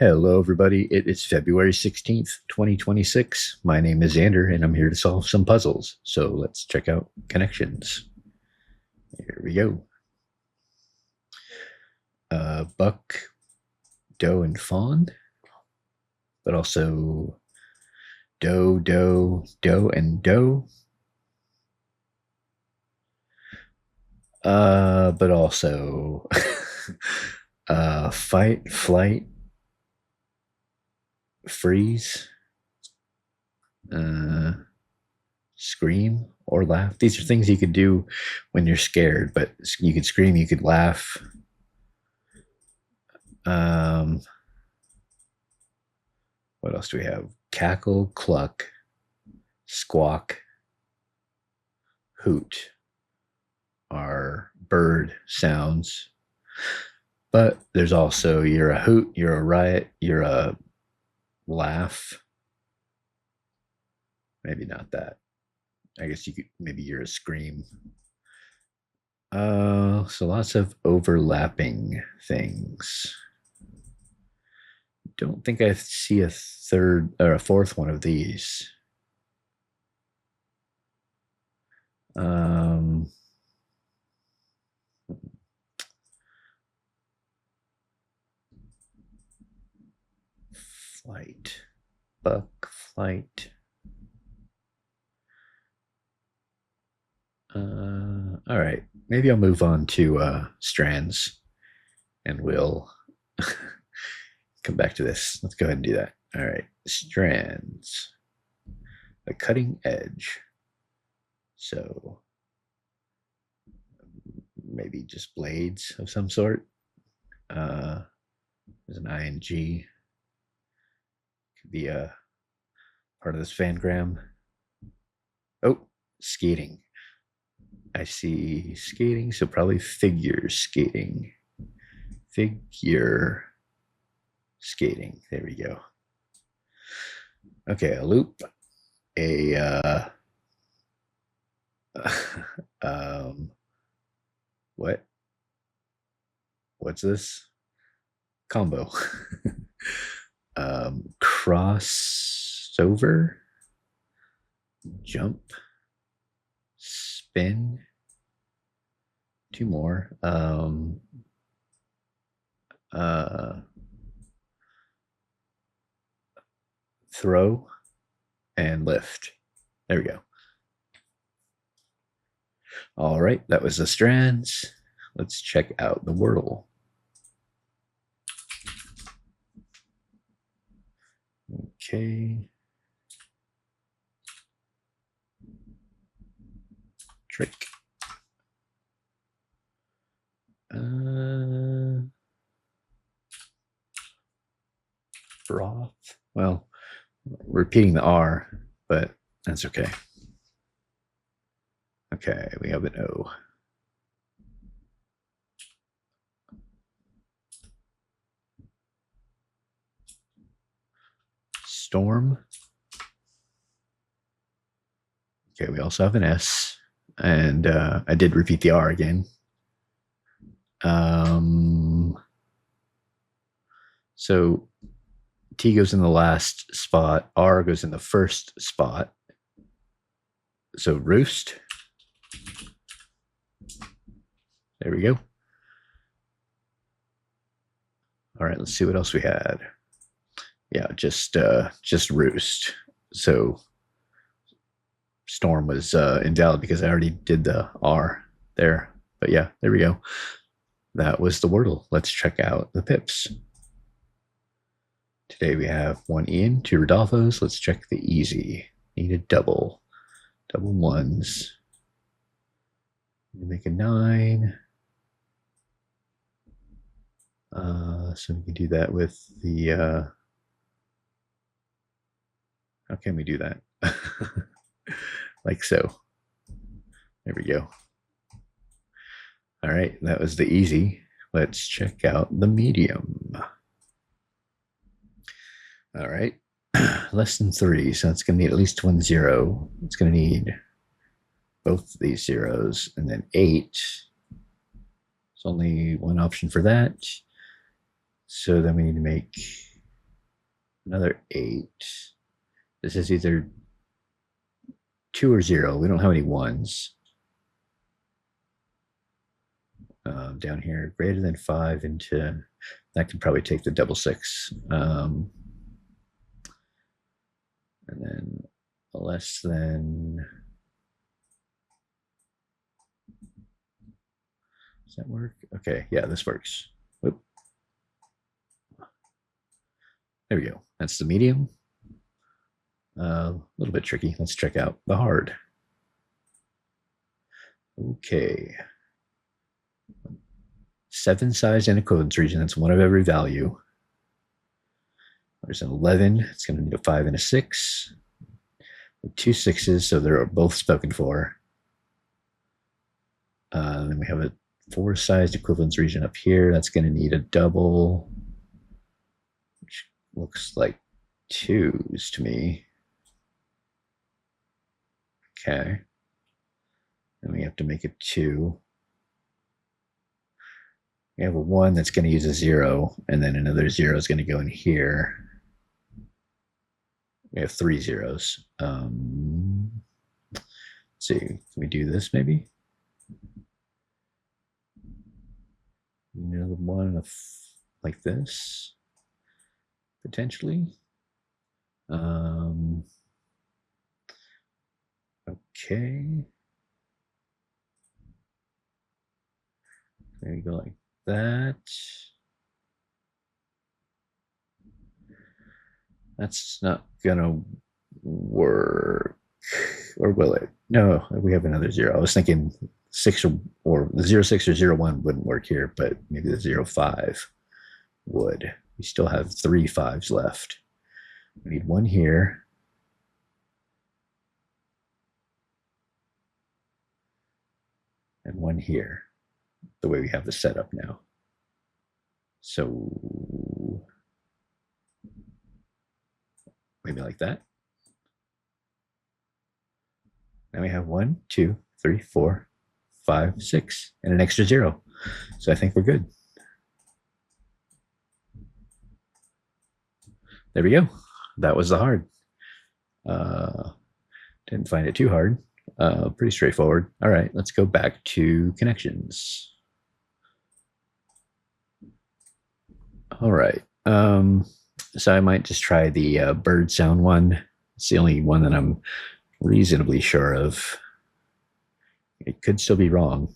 Hello, everybody. It is February 16th, 2026. My name is Xander, and I'm here to solve some puzzles. So let's check out connections. Here we go. Buck, doe, and fawn, but also doe, doe, doe, and doe. But also fight, flight, freeze, scream, or laugh. These are things you could do when you're scared, but you could scream, you could laugh. What else do we have? Cackle, cluck, squawk, hoot are bird sounds. But there's also you're a hoot, you're a riot, you're a laugh. Maybe not that. I guess you could, maybe you're a scream. So lots of overlapping things. Don't think I see a third or a fourth one of these. Flight, buck, flight. All right, maybe I'll move on to strands, and we'll come back to this. Let's go ahead and do that. All right, strands, a cutting edge. So maybe just blades of some sort. There's an ing. Could be a part of this fangram. Oh, skating. I see skating, so probably figure skating. Figure skating. There we go. Okay, a loop. A what? What's this? Combo. Crossover. Jump. Spin. Two more. Throw and lift. There we go. All right, that was the strands. Let's check out the Wordle. Okay. Trick. Broth. Well, repeating the R, but that's okay. Okay, we have an O. Storm. Okay, we also have an S, and I did repeat the R again. So T goes in the last spot, R goes in the first spot. So roost. There we go. All right, let's see what else we had. Yeah, just roost. So storm was invalid because I already did the R there. But yeah, there we go. That was the Wordle. Let's check out the pips. Today we have one Ian, two Rodolfo's. Let's check the easy. Need a double. Double ones. Make a 9. So we can do that with the how can we do that? Like so. There we go. All right, that was the easy. Let's check out the medium. All right, less than 3, so it's going to need at least 1 0. It's going to need both these zeros, and then 8. There's only one option for that. So then we need to make another 8. This is either 2 or 0. We don't have any ones. Down here, greater than 5 into, that could probably take the double 6. And then less than, does that work? Okay, yeah, this works. Whoop. There we go. That's the medium. A little bit tricky. Let's check out the hard. Okay. 7 size and equivalence region. That's one of every value. There's an 11. It's going to need a 5 and a 6. With 2 6s, so they're both spoken for. Then we have a 4 sized equivalence region up here. That's going to need a double, which looks like 2s to me. Okay. Then we have to make it 2. We have a 1 that's going to use a 0, and then another 0 is going to go in here. We have 3 zeros. Let's see, can we do this maybe? Another one like this, potentially. Okay. Maybe go like that. That's not gonna work, or will it? No, we have another 0. I was thinking 6 or the 0 6 or 0 1 wouldn't work here, but maybe the 0 5 would. We still have 3 5s left. We need 1 here. And 1 here, the way we have the setup now. So maybe like that. Now we have 1, 2, 3, 4, 5, 6, and an extra 0. So I think we're good. There we go. That was the hard. Didn't find it too hard. Pretty straightforward. All right, let's go back to connections. All right. So I might just try the bird sound one. It's the only one that I'm reasonably sure of. It could still be wrong.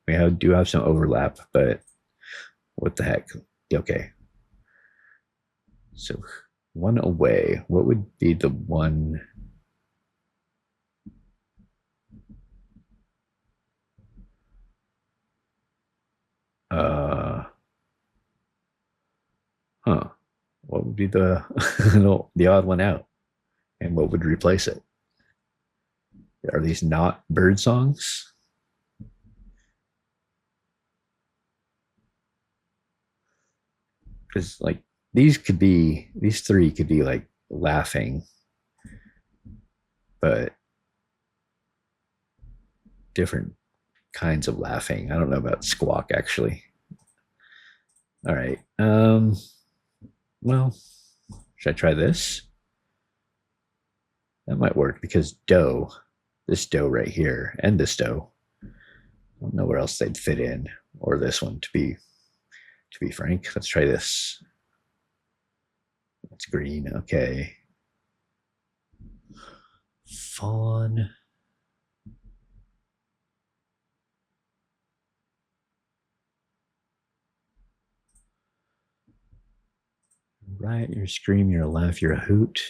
We do have some overlap, but what the heck? Okay. So 1 away. What would be the one? What would be the the odd one out? And what would replace it? Are these not bird songs? Because like these 3 could be like laughing, but different kinds of laughing. I don't know about squawk actually. All right. Well, should I try this? That might work because dough, this dough right here, and this dough, I don't know where else they'd fit in, or this one to be frank. Let's try this. It's green. Okay. Fawn. Riot, you're a scream, you're a laugh, you're a hoot.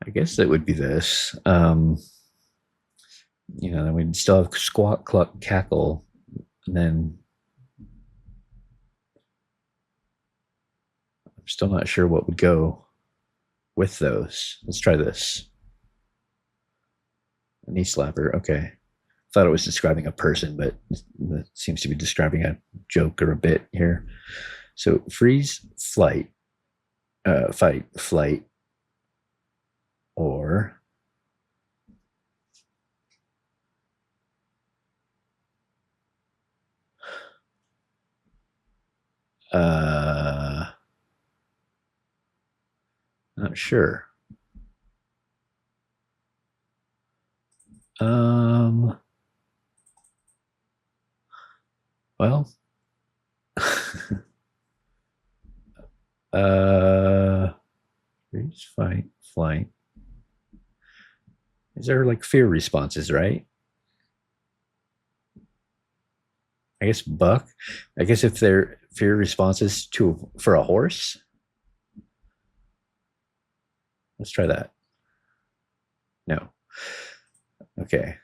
I guess that would be this. You know, then we'd still have squawk, cluck, cackle, and then I'm still not sure what would go with those. Let's try this. A knee slapper. Okay. Thought it was describing a person, but it seems to be describing a joke or a bit here. So freeze, flight, fight, flight, or Uh, not sure. Um, well, uh, freeze, fight, flight. Is there like fear responses, right? I guess buck. I guess if they're fear responses to for a horse, let's try that. No. Okay.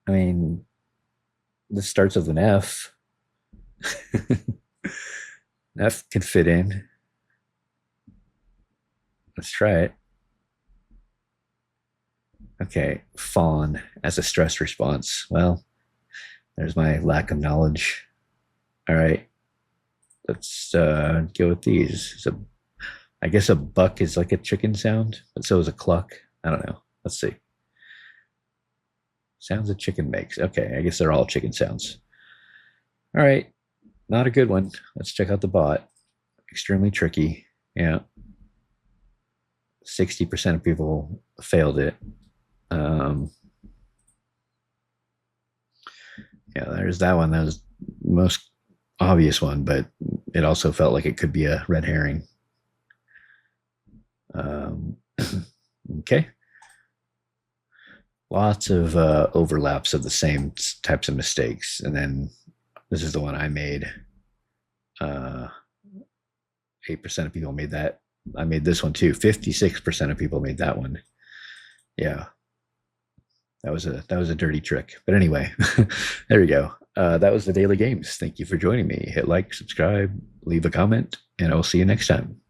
I mean, this starts with an F. F can fit in. Let's try it. Okay, fawn as a stress response. Well, there's my lack of knowledge. All right, let's go with these. So I guess a buck is like a chicken sound, but so is a cluck. I don't know. Let's see. Sounds a chicken makes. Okay, I guess they're all chicken sounds. All right, not a good one. Let's check out the bot. Extremely tricky. Yeah. 60% of people failed it. Yeah, there's that one. That was the most obvious one, but it also felt like it could be a red herring. Um, okay. Lots of overlaps of the same types of mistakes. And then this is the one I made. 8% of people made that. I made this one too. 56% of people made that one. Yeah. That was a dirty trick. But anyway, there we go. That was the daily games. Thank you for joining me. Hit like, subscribe, leave a comment, and I will see you next time.